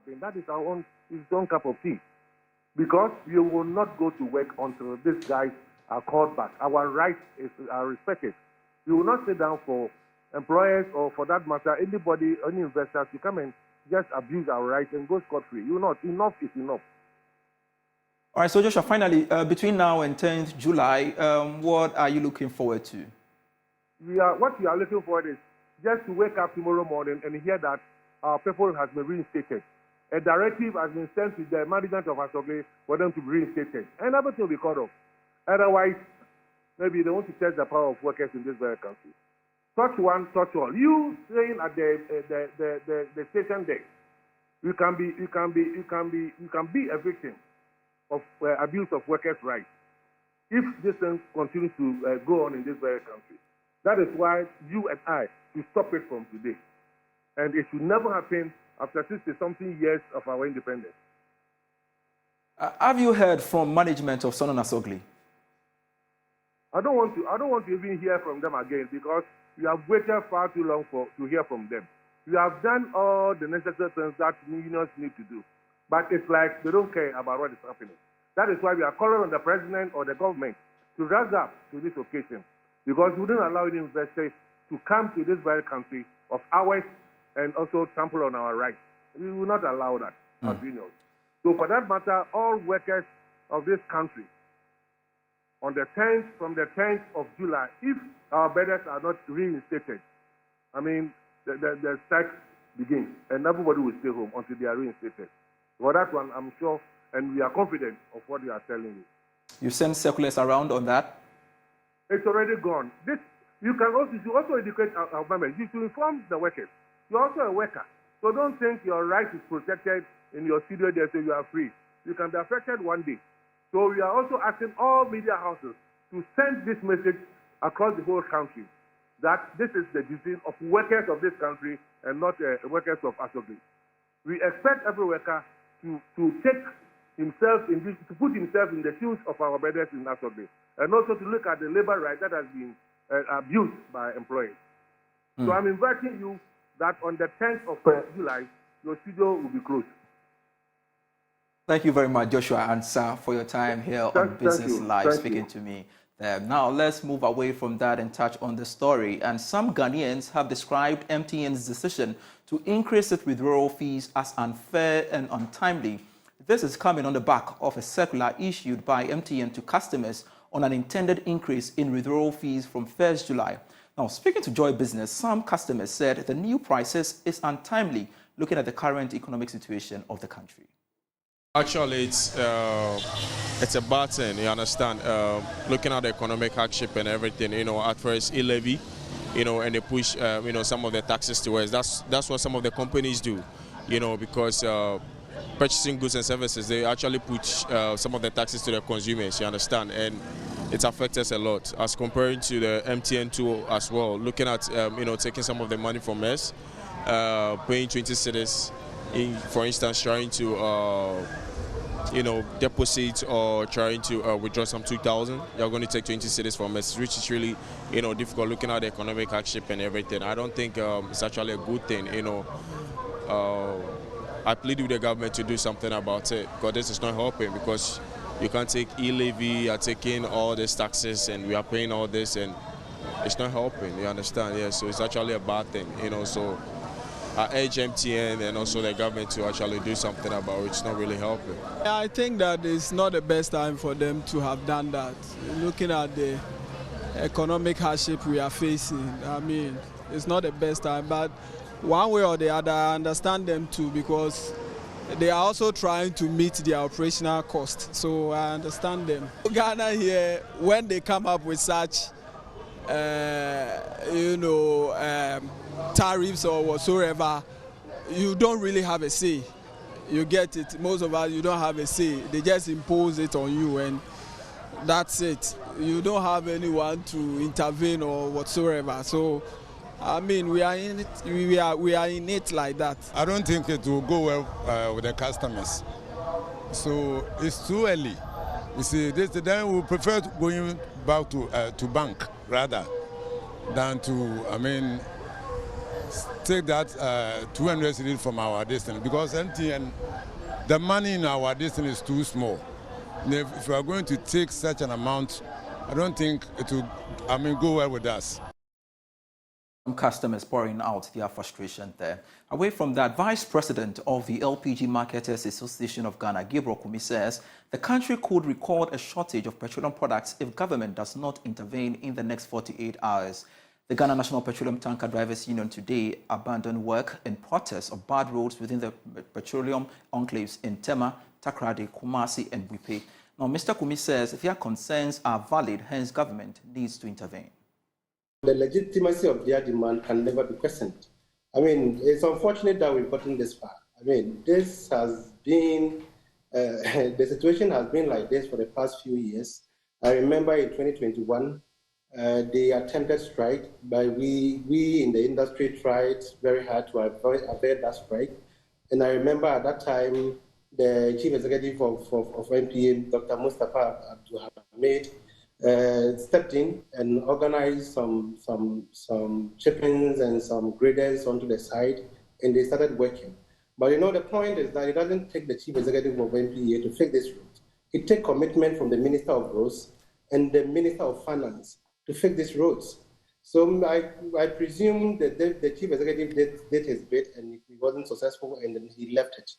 happened, that is his own cup of tea. Because you will not go to work until these guys are called back. Our rights are respected. We will not sit down for employers or, for that matter, anybody, any investors to come and just abuse our rights and go scot-free. You know, enough is enough. All right, so Joshua, finally, between now and 10th July, what are you looking forward to? What we are looking forward is just to wake up tomorrow morning and hear that our people has been reinstated. A directive has been sent to the management of Asogli for them to be reinstated. And everything will be cut off. Otherwise, maybe they want to test the power of workers in this very country. Touch one, touch all. You saying at the station there, you can be a victim of abuse of workers' rights if this thing continues to go on in this very country. That is why you and I should stop it from today. And it should never happen after 60-something years of our independence. Have you heard from management of Sonon Asogli? I don't want to even hear from them again because we have waited far too long to hear from them. We have done all the necessary things that unions need to do. But it's like they don't care about what is happening. That is why we are calling on the president or the government to rise up to this occasion because we don't allow any investors to come to this very country of ours and also trample on our rights. We will not allow that as unions. So for that matter, all workers of this country, from the 10th of July, if our beds are not reinstated, I mean, the strike begins and everybody will stay home until they are reinstated. For that one, I'm sure, and we are confident of what we are telling you. You send circulars around on that? It's already gone. You should also educate our members. You should inform the workers. You're also a worker. So don't think your right is protected in your studio there so you are free. You can be affected one day. So we are also asking all media houses to send this message across the whole country that this is the duty of workers of this country and not workers of Asogli. We expect every worker to take himself to put himself in the shoes of our brothers in Asogli and also to look at the labor right that has been abused by employers. So I'm inviting you that on the 10th of July, your studio will be closed. Thank you very much, Joshua and Sir, for your time here on Business Live speaking to me. Now, let's move away from that and touch on the story. And some Ghanaians have described MTN's decision to increase its withdrawal fees as unfair and untimely. This is coming on the back of a circular issued by MTN to customers on an intended increase in withdrawal fees from 1st July. Now, speaking to Joy Business, some customers said the new prices is untimely, looking at the current economic situation of the country. Actually, it's a bad thing, you understand. Looking at the economic hardship and everything, at first e-levy, and they push, some of the taxes to us. That's what some of the companies do, because purchasing goods and services, they actually put some of the taxes to the consumers, you understand, and it affects us a lot as comparing to the MTN tool as well. Looking at, taking some of the money from us, paying 20 cedis, for instance, trying to, deposit or trying to withdraw some 2,000, you're going to take 20 cedis from us, which is really, difficult looking at the economic hardship and everything. I don't think it's actually a good thing, I plead with the government to do something about it because this is not helping because you can't take e-levy, you're taking all these taxes and we are paying all this and it's not helping, you understand? Yeah, so it's actually a bad thing, so I urge MTN and also the government to actually do something about it. It's not really helping. I think that it's not the best time for them to have done that. Looking at the economic hardship we are facing, I mean, it's not the best time, but one way or the other, I understand them too because they are also trying to meet their operational cost. So I understand them. Ghana here, when they come up with such, tariffs or whatsoever, you don't really have a say. You get it. Most of us, you don't have a say. They just impose it on you and that's it. You don't have anyone to intervene or whatsoever. So, I mean, we are in it. We are in it like that. I don't think it will go well with the customers. So it's too early. You see, then we prefer going back to bank rather than to, take that 200 cedis from our distance, because MTN, the money in our distance is too small. And if we are going to take such an amount, I don't think it will, go well with us. Customers pouring out their frustration there. Away from that, Vice President of the LPG Marketers Association of Ghana, Gabriel Kumi, says the country could record a shortage of petroleum products if government does not intervene in the next 48 hours. The Ghana National Petroleum Tanker Drivers Union today abandoned work in protest of bad roads within the petroleum enclaves in Tema, Takrady, Kumasi and Wipe. Now, Mr. Kumi says their concerns are valid, hence government needs to intervene. The legitimacy of their demand can never be questioned. It's unfortunate that we've gotten this far. This has been, the situation has been like this for the past few years. I remember in 2021, they attempted strike, but we in the industry tried very hard to avoid that strike. And I remember at that time, the chief executive of NPA, Dr. Mustafa Abdul Hamid, stepped in and organized some chippings and some graders onto the side, and they started working. But the point is that it doesn't take the chief executive of NPA to fix this road. It takes commitment from the Minister of Roads and the Minister of Finance to fix these roads. So I presume that the chief executive did his bit and he wasn't successful, and then he left it.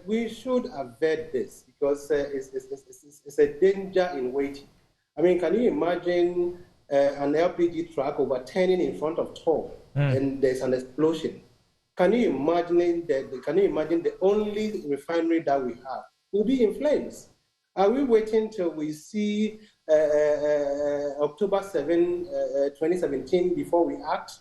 We should avert this because it's a danger in waiting. Can you imagine an LPG truck overturning in front of toll and there's an explosion? Can you imagine the only refinery that we have will be in flames? Are we waiting till we see October 7, 2017 before we act?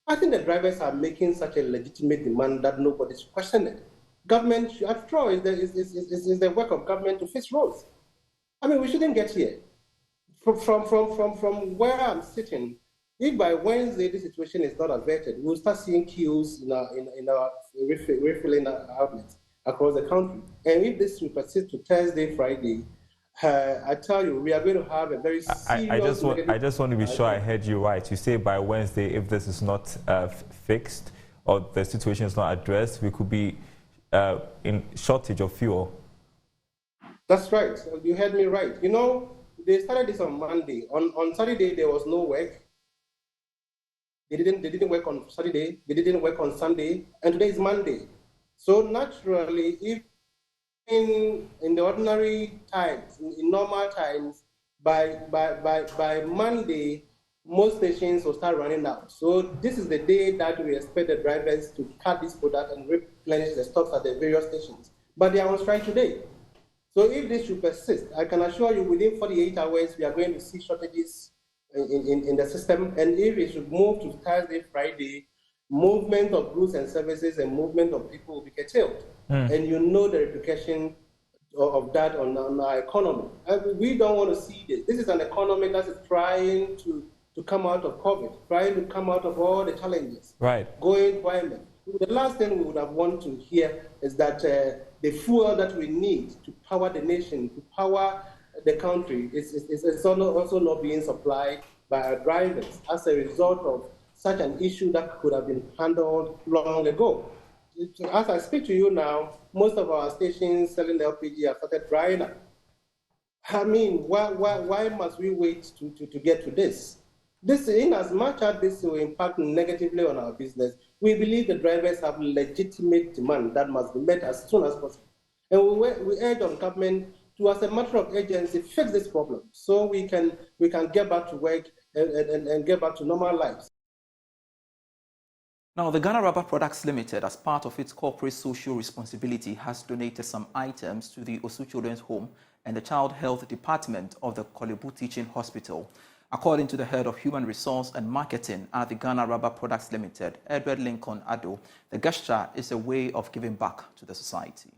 I think the drivers are making such a legitimate demand that nobody's questioning it. Government, after all, is the work of government to fix roads. We shouldn't get here. From where I'm sitting, if by Wednesday this situation is not averted, we'll start seeing queues in our refilling outlets across the country. And if this will persist to Thursday, Friday, I tell you, we are going to have a very serious... I just want to be sure I heard you right. You say by Wednesday, if this is not fixed or the situation is not addressed, we could be in shortage of fuel. That's right. You heard me right. They started this on Monday. On Saturday, there was no work. They didn't work on Saturday. They didn't work on Sunday. And today is Monday. So naturally, if in the ordinary times, in normal times, by Monday, most stations will start running out. So this is the day that we expect the drivers to cut this product and replenish the stocks at the various stations. But they are on strike today. So if this should persist, I can assure you within 48 hours, we are going to see shortages in the system. And if it should move to Thursday, Friday, movement of goods and services and movement of people will be curtailed. And the repercussion of that on our economy. We don't want to see this. This is an economy that is trying to come out of COVID, trying to come out of all the challenges. Right. Going quietly. The last thing we would have wanted to hear is that the fuel that we need to power the nation, to power the country, is also not being supplied by our drivers as a result of such an issue that could have been handled long ago. As I speak to you now, most of our stations selling the LPG have started drying up. Why must we wait to get to this? This, in as much as this will impact negatively on our business, we believe the drivers have legitimate demand that must be met as soon as possible. And we urge on government to, as a matter of urgency, fix this problem so we can get back to work and get back to normal lives. Now, the Ghana Rubber Products Limited, as part of its corporate social responsibility, has donated some items to the Osu Children's Home and the Child Health Department of the Kolebu Teaching Hospital. According to the head of Human Resource and Marketing at the Ghana Rubber Products Limited, Edward Lincoln Addo, the gesture is a way of giving back to the society.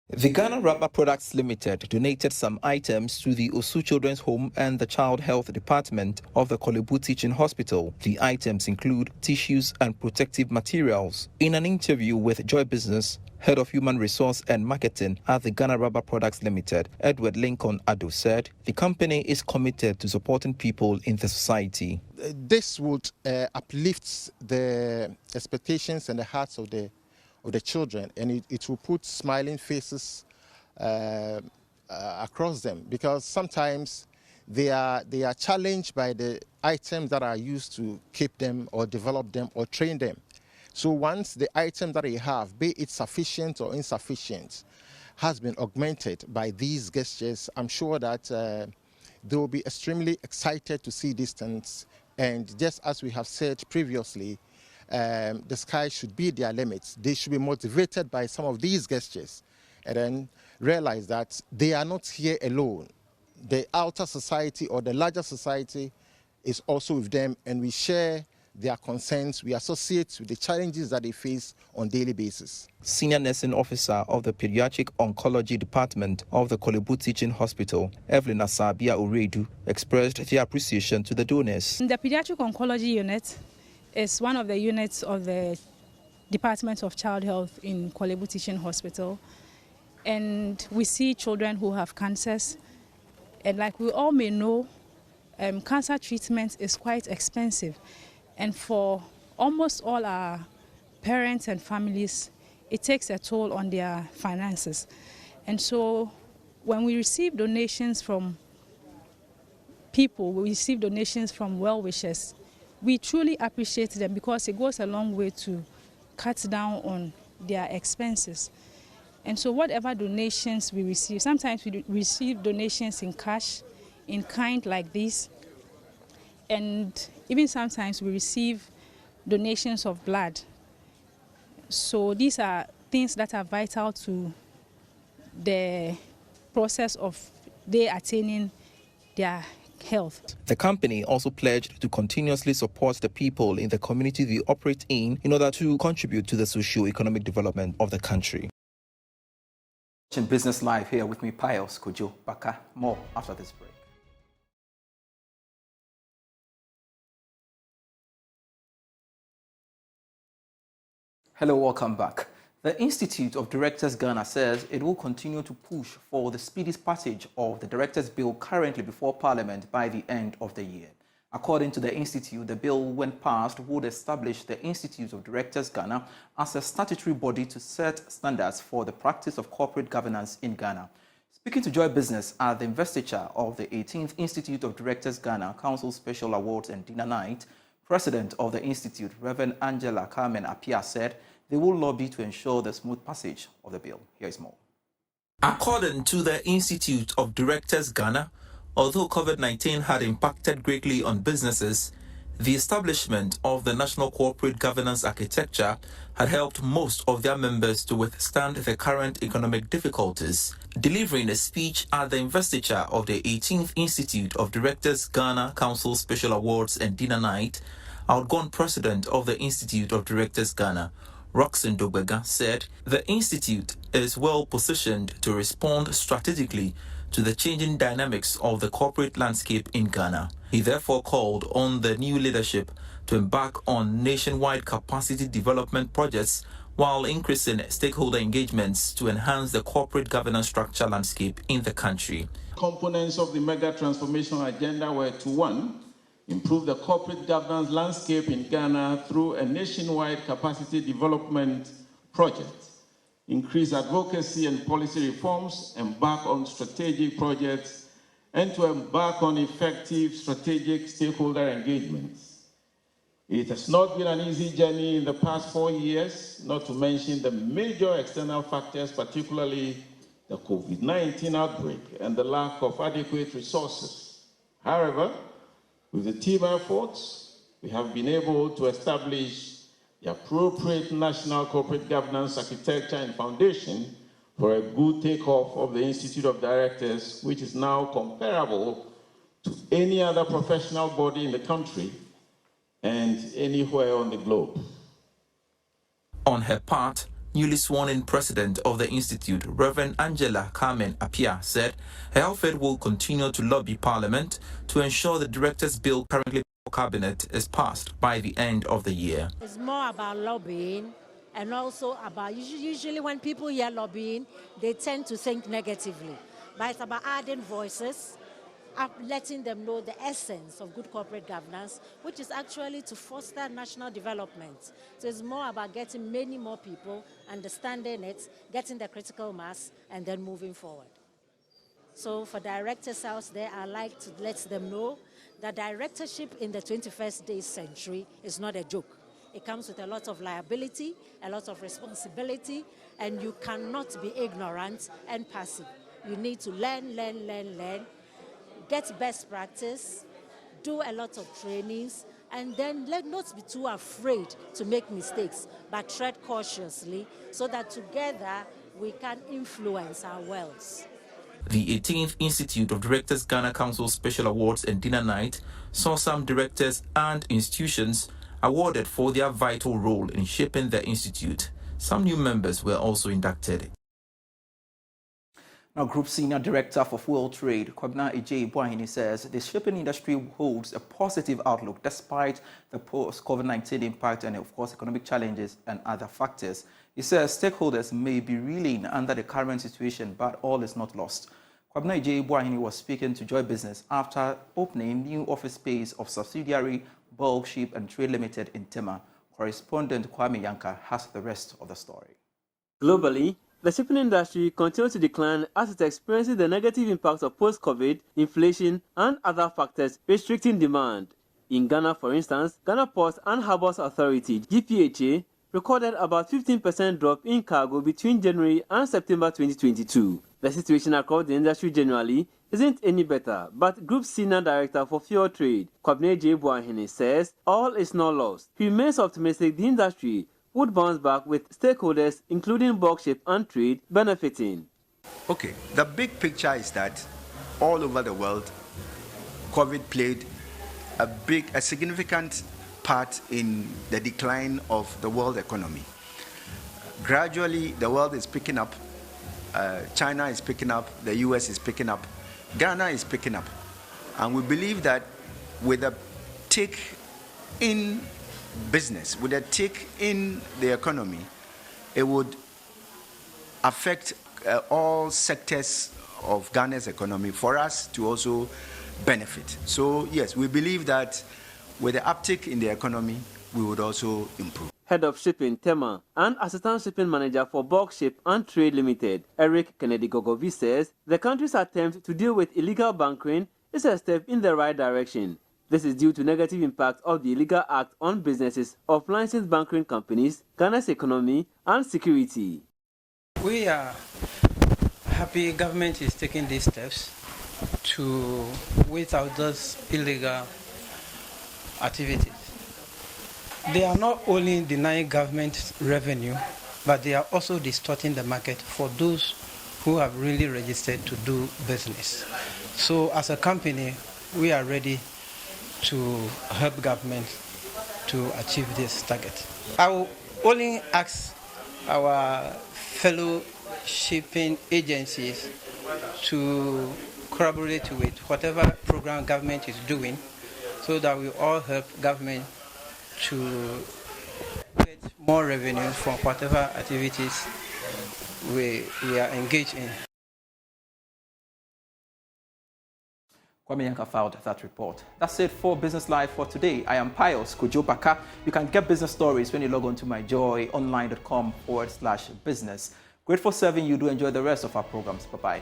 The Ghana Rubber Products Limited donated some items to the Osu Children's Home and the Child Health Department of the Kolebu Teaching Hospital. The items include tissues and protective materials. In an interview with Joy Business, Head of Human Resource and Marketing at the Ghana Rubber Products Limited, Edward Lincoln Ado, said the company is committed to supporting people in the society. This would uplift the expectations and the hearts of the children, and it will put smiling faces across them, because sometimes they are challenged by the items that are used to keep them or develop them or train them. So once the item that they have, be it sufficient or insufficient, has been augmented by these gestures, I'm sure that they will be extremely excited to see this. And just as we have said previously, the sky should be their limits. They should be motivated by some of these gestures and then realize that they are not here alone. The outer society or the larger society is also with them, and we share their concerns. We associate with the challenges that they face on a daily basis. Senior Nursing Officer of the Pediatric Oncology Department of the Kolebu Teaching Hospital, Evelyn Asabia Uredu, expressed their appreciation to the donors. The Pediatric Oncology Unit is one of the units of the Department of Child Health in Kolebu Teaching Hospital. And we see children who have cancers. And like we all may know, cancer treatment is quite expensive. And for almost all our parents and families, it takes a toll on their finances. And so when we receive donations from people, we receive donations from well-wishers, we truly appreciate them, because it goes a long way to cut down on their expenses. And so whatever donations we receive, sometimes we receive donations in cash, in kind like this, and even sometimes we receive donations of blood. So these are things that are vital to the process of they attaining their health. The company also pledged to continuously support the people in the community they operate in order to contribute to the socio-economic development of the country. Business Live here with me, Pius Kojo Baka. More after this break. Hello, welcome back. The Institute of Directors Ghana says it will continue to push for the speedy passage of the Directors' Bill currently before Parliament by the end of the year. According to the Institute, the bill, when passed, would establish the Institute of Directors Ghana as a statutory body to set standards for the practice of corporate governance in Ghana. Speaking to Joy Business at the investiture of the 18th Institute of Directors Ghana Council Special Awards and Dinner Night, President of the Institute, Reverend Angela Carmen Apia, said they will lobby to ensure the smooth passage of the bill. Here is more. According to the Institute of Directors Ghana, although COVID-19 had impacted greatly on businesses, the establishment of the National Corporate Governance Architecture had helped most of their members to withstand the current economic difficulties. Delivering a speech at the investiture of the 18th Institute of Directors Ghana Council Special Awards and Dinner Night, outgone President of the Institute of Directors Ghana, Roxanne Dobega, said the Institute is well positioned to respond strategically to the changing dynamics of the corporate landscape in Ghana. He therefore called on the new leadership to embark on nationwide capacity development projects while increasing stakeholder engagements to enhance the corporate governance structure landscape in the country. Components of the mega transformation agenda were to 1, improve the corporate governance landscape in Ghana through a nationwide capacity development project, increase advocacy and policy reforms, embark on strategic projects, and to embark on effective strategic stakeholder engagements. It has not been an easy journey in the past 4 years, not to mention the major external factors, particularly the COVID-19 outbreak and the lack of adequate resources. However, with the team efforts, we have been able to establish the appropriate national corporate governance architecture and foundation for a good takeoff of the Institute of Directors, which is now comparable to any other professional body in the country and anywhere on the globe. On her part, newly sworn-in president of the Institute, Reverend Angela Carmen Apia, said her outfit will continue to lobby Parliament to ensure the Directors' Bill currently before Cabinet is passed by the end of the year. It's more about lobbying and also about, usually when people hear lobbying, they tend to think negatively. But it's about adding voices, letting them know the essence of good corporate governance, which is actually to foster national development. So it's more about getting many more people, understanding it, getting the critical mass, and then moving forward. So for directors out there, I like to let them know that directorship in the 21st century is not a joke. It comes with a lot of liability, a lot of responsibility, and you cannot be ignorant and passive. You need to learn, get best practice, do a lot of trainings, and then let not be too afraid to make mistakes, but tread cautiously so that together we can influence our worlds. The 18th Institute of Directors Ghana Council Special Awards and Dinner Night saw some directors and institutions awarded for their vital role in shaping the institute. Some new members were also inducted. Now, Group Senior Director for Fuel Trade, Kwabena Ejei-Boahene, says the shipping industry holds a positive outlook despite the post-COVID-19 impact and, of course, economic challenges and other factors. He says stakeholders may be reeling under the current situation, but all is not lost. Kwabena Ejei-Boahene was speaking to Joy Business after opening new office space of subsidiary Bulk Ship and Trade Limited in Tema. Correspondent Kwame Yanka has the rest of the story. Globally, the shipping industry continues to decline as it experiences the negative impacts of post-COVID, inflation, and other factors restricting demand. In Ghana, for instance, Ghana Ports and Harbours Authority, GPHA, recorded about 15% drop in cargo between January and September 2022. The situation across the industry generally isn't any better, but Group Senior Director for Fuel Trade, Kwabena Ejei-Boahene, says all is not lost. He remains optimistic the industry would bounce back with stakeholders, including Bulk Ship and Trade, benefiting. Okay, the big picture is that all over the world, COVID played a significant part in the decline of the world economy. Gradually, the world is picking up. China is picking up. The US is picking up. Ghana is picking up. And we believe that with a tick in business, with a tick in the economy, it would affect all sectors of Ghana's economy for us to also benefit. So yes, we believe that with the uptick in the economy, we would also improve. Head of Shipping, Tema, and Assistant Shipping Manager for Bulk Ship and Trade Limited, Eric Kennedy Gogovi, says the country's attempt to deal with illegal bunkering is a step in the right direction. This is due to negative impact of the illegal act on businesses of licensed bunkering companies, Ghana's economy, and security. We are happy government is taking these steps to weed out those illegal activities. They are not only denying government revenue, but they are also distorting the market for those who have really registered to do business. So as a company, we are ready to help government to achieve this target. I will only ask our fellow shipping agencies to collaborate with whatever program government is doing so that we all help government to get more revenue from whatever activities we are engaged in. Kwame Yanka filed that report. That's it for Business Live for today. I am Pius Kujopaka. You can get business stories when you log on to myjoyonline.com/business. Great for serving you. Do enjoy the rest of our programs. Bye-bye.